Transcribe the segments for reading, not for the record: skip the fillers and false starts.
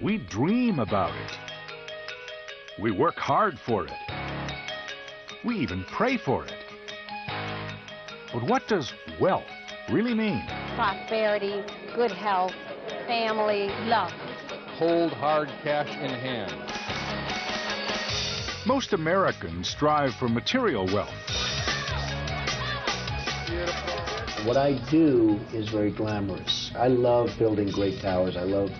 We dream about it. We work hard for it. We even pray for it. But what does wealth really mean? Prosperity, good health, family, love. Hold hard cash in hand. Most Americans strive for material wealth. What I do is very glamorous. I love building great towers. I love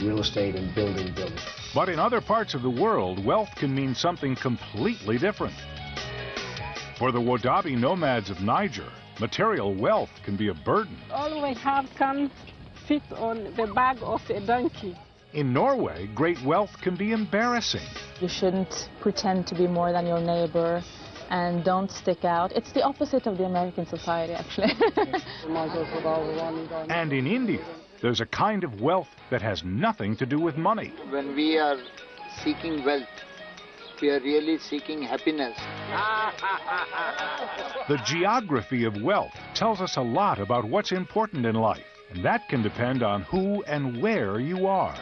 real estate and building buildings. But in other parts of the world, wealth can mean something completely different. For the Wodaabe nomads of Niger, material wealth can be a burden. All we have can fit on the back of a donkey. In Norway, great wealth can be embarrassing. You shouldn't pretend to be more than your neighbor and don't stick out. It's the opposite of the American society, actually. And in India, there's a kind of wealth that has nothing to do with money. When we are seeking wealth, we are really seeking happiness. The geography of wealth tells us a lot about what's important in life, and that can depend on who and where you are.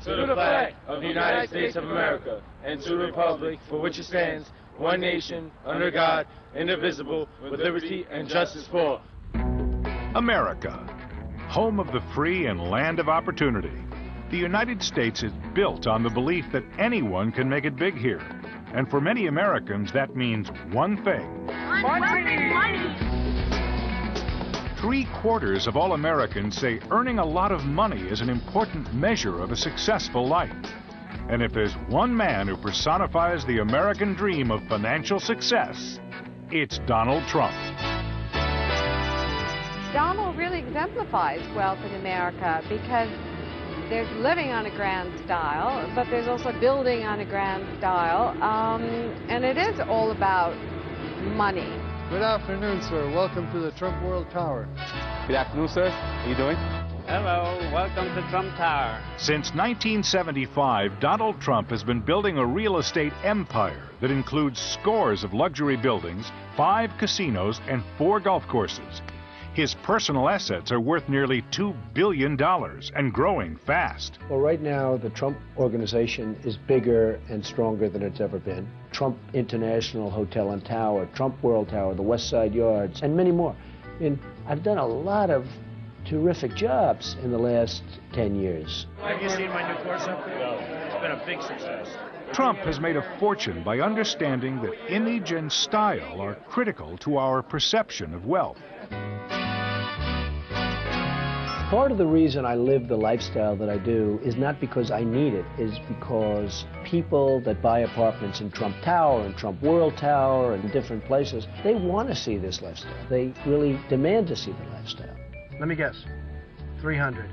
To the flag of the United States of America and to the republic for which it stands, one nation, under God, indivisible, with liberty and justice for all. America, home of the free and land of opportunity. The United States is built on the belief that anyone can make it big here. And for many Americans, that means one thing. Money. 3/4 of all Americans say earning a lot of money is an important measure of a successful life. And if there's one man who personifies the American dream of financial success, it's Donald Trump. Donald really exemplifies wealth in America because there's living on a grand style, but there's also building on a grand style, and it is all about money. Good afternoon, sir. Welcome to the Trump World Tower. Good afternoon, sir. How you doing? Hello, welcome to Trump Tower. Since 1975, Donald Trump has been building a real estate empire that includes scores of luxury buildings, 5 casinos, and 4 golf courses. His personal assets are worth nearly $2 billion and growing fast. Well, right now, the Trump organization is bigger and stronger than it's ever been. Trump International Hotel and Tower, Trump World Tower, the West Side Yards, and many more. And I've done a lot of terrific jobs in the last 10 years. Have you seen my new course up there? No. It's been a big success. Trump has made a fortune by understanding that image and style are critical to our perception of wealth. Part of the reason I live the lifestyle that I do is not because I need it, is because people that buy apartments in Trump Tower and Trump World Tower and different places, they want to see this lifestyle. They really demand to see the lifestyle. Let me guess. 300. You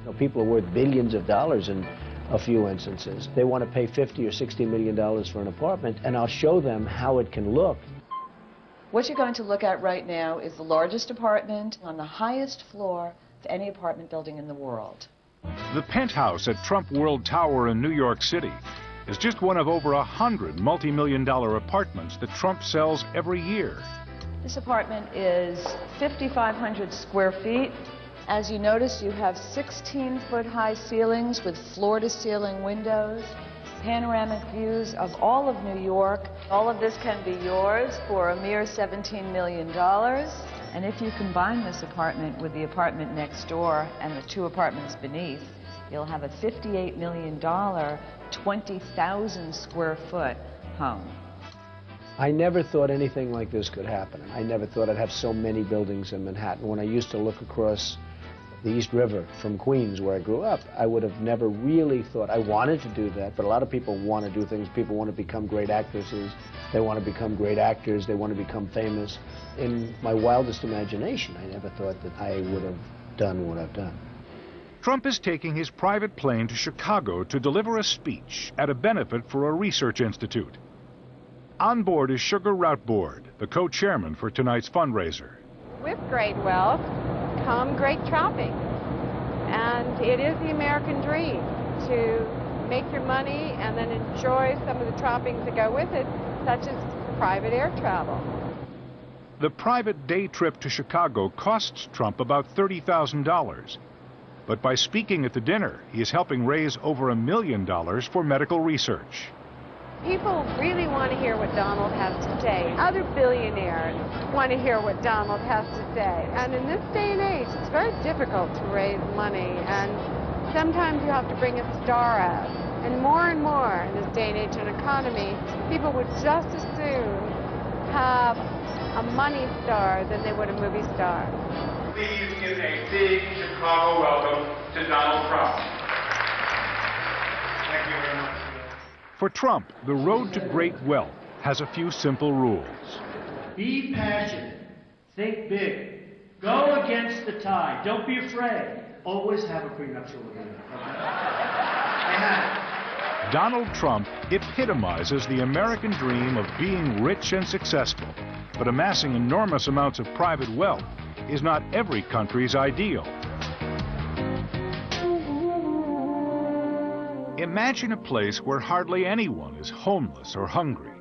know, people are worth billions of dollars in a few instances. They want to pay $50 or $60 million for an apartment, and I'll show them how it can look. What you're going to look at right now is the largest apartment on the highest floor of any apartment building in the world. The penthouse at Trump World Tower in New York City is just one of over 100 multi-million-dollar apartments that Trump sells every year. This apartment is 5,500 square feet. As you notice, you have 16-foot-high ceilings with floor-to-ceiling windows, panoramic views of all of New York. All of this can be yours for a mere $17 million. And if you combine this apartment with the apartment next door and the 2 apartments beneath, you'll have a $58 million, 20,000 square foot home. I never thought anything like this could happen. I never thought I'd have so many buildings in Manhattan. When I used to look across the East River from Queens, where I grew up, I would have never really thought. I wanted to do that, but a lot of people want to do things. People want to become great actresses. They want to become great actors. They want to become famous. In my wildest imagination, I never thought that I would have done what I've done. Trump is taking his private plane to Chicago to deliver a speech at a benefit for a research institute. On board is Sugar Routeboard, the co-chairman for tonight's fundraiser. With great wealth come great trappings. And it is the American dream to make your money and then enjoy some of the trappings that go with it, such as private air travel. The private day trip to Chicago costs Trump about $30,000. But by speaking at the dinner, he is helping raise over $1 million for medical research. People really want to hear what Donald has to say. Other billionaires want to hear what Donald has to say. And in this day and age, it's very difficult to raise money. And sometimes you have to bring a star out. And more in this day and age in economy, people would just as soon have a money star than they would a movie star. Please give a big Chicago welcome to Donald Trump. Thank you very much. For Trump, the road to great wealth has a few simple rules. Be passionate. Think big. Go against the tide. Don't be afraid. Always have a prenuptial agreement. Donald Trump epitomizes the American dream of being rich and successful, but amassing enormous amounts of private wealth is not every country's ideal. Imagine a place where hardly anyone is homeless or hungry,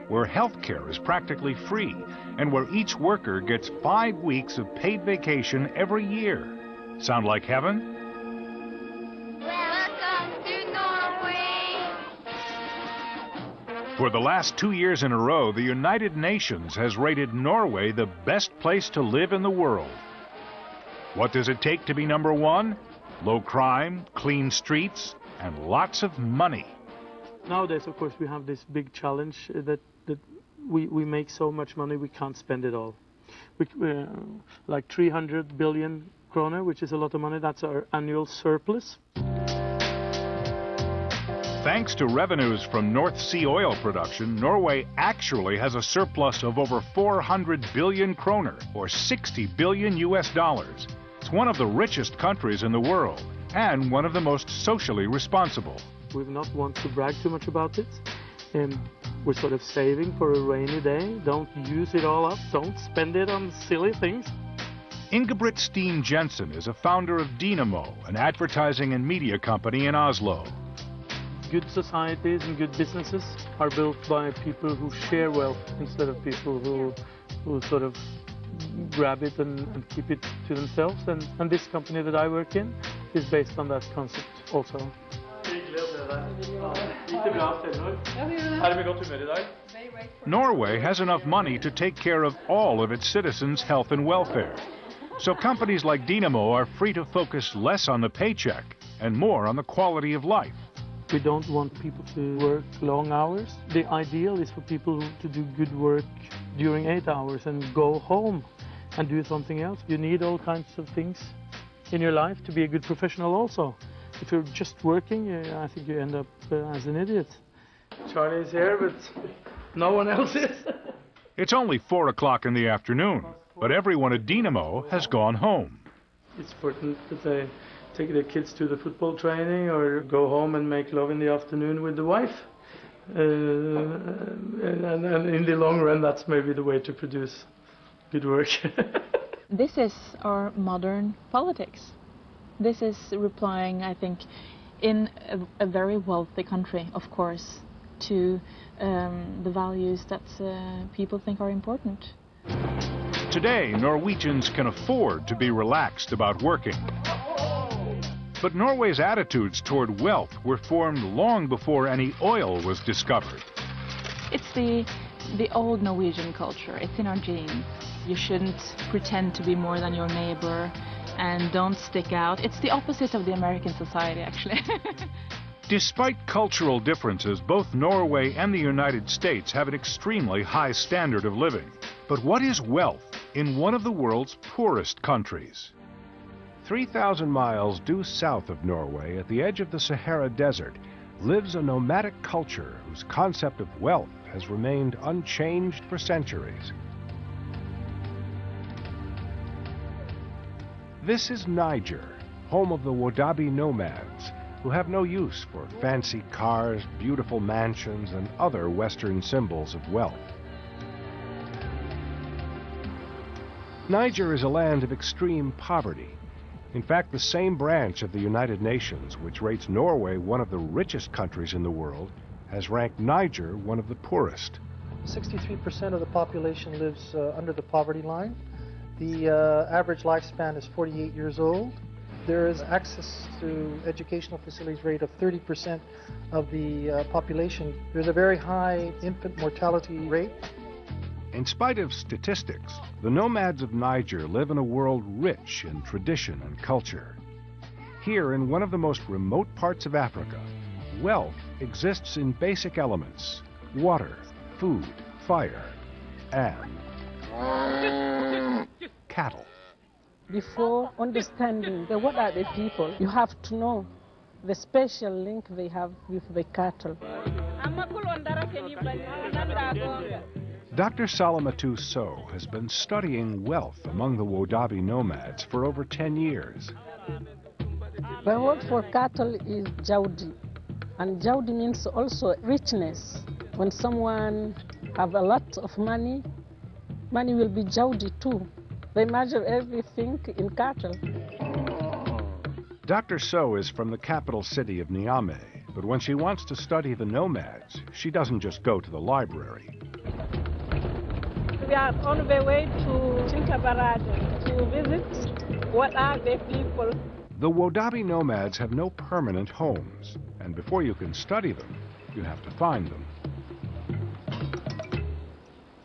where health care is practically free, and where each worker gets 5 weeks of paid vacation every year. Sound like heaven? Welcome to Norway. For the last 2 years in a row, the United Nations has rated Norway the best place to live in the world. What does it take to be number one? Low crime, clean streets, and lots of money. Nowadays, of course, we have this big challenge that we make so much money we can't spend it all. Like 300 billion kroner, which is a lot of money, that's our annual surplus. Thanks to revenues from North Sea oil production, Norway actually has a surplus of over 400 billion kroner, or 60 billion US dollars. It's one of the richest countries in the world, and one of the most socially responsible. We've not want to brag too much about it. We're sort of saving for a rainy day. Don't use it all up. Don't spend it on silly things. Ingebrigt Steen Jensen is a founder of Dinero, an advertising and media company in Oslo. Good societies and good businesses are built by people who share wealth instead of people who sort of grab it and keep it to themselves. And this company that I work in is based on that concept also. Norway has enough money to take care of all of its citizens' health and welfare. So companies like Dinero are free to focus less on the paycheck and more on the quality of life. We don't want people to work long hours. The ideal is for people to do good work during 8 hours and go home and do something else. You need all kinds of things in your life to be a good professional also. If you're just working, I think you end up as an idiot. Charlie is here, but no one else is. It's only 4 o'clock in the afternoon, but everyone at Dinero has gone home. It's important that they take their kids to the football training or go home and make love in the afternoon with the wife. And in the long run, that's maybe the way to produce good work. This is our modern politics. This is replying, I think, in a very wealthy country, of course, to the values that people think are important. Today, Norwegians can afford to be relaxed about working. But Norway's attitudes toward wealth were formed long before any oil was discovered. It's the old Norwegian culture. It's in our genes. You shouldn't pretend to be more than your neighbor and don't stick out. It's the opposite of the American society, actually. Despite cultural differences, both Norway and the United States have an extremely high standard of living. But what is wealth in one of the world's poorest countries? 3,000 miles due south of Norway, at the edge of the Sahara Desert, lives a nomadic culture whose concept of wealth has remained unchanged for centuries. This is Niger, home of the Wodaabe nomads, who have no use for fancy cars, beautiful mansions, and other Western symbols of wealth. Niger is a land of extreme poverty. In fact, the same branch of the United Nations, which rates Norway one of the richest countries in the world, has ranked Niger one of the poorest. 63% of the population lives under the poverty line. The average lifespan is 48 years old. There is access to educational facilities rate of 30% of the population. There's a very high infant mortality rate. In spite of statistics, the nomads of Niger live in a world rich in tradition and culture. Here, in one of the most remote parts of Africa, wealth exists in basic elements: water, food, fire, and cattle. Before understanding what are the people, you have to know the special link they have with the cattle. Dr. Salamatu Sow has been studying wealth among the Wodabi nomads for over 10 years. The word for cattle is jaudi, and jaudi means also richness. When someone have a lot of money, money will be jaudi too. They measure everything in cattle. Dr. Sow is from the capital city of Niamey, but when she wants to study the nomads, she doesn't just go to the library. We are on the way to Chinkabarada to visit what are the people. The Wodabi nomads have no permanent homes, and before you can study them, you have to find them.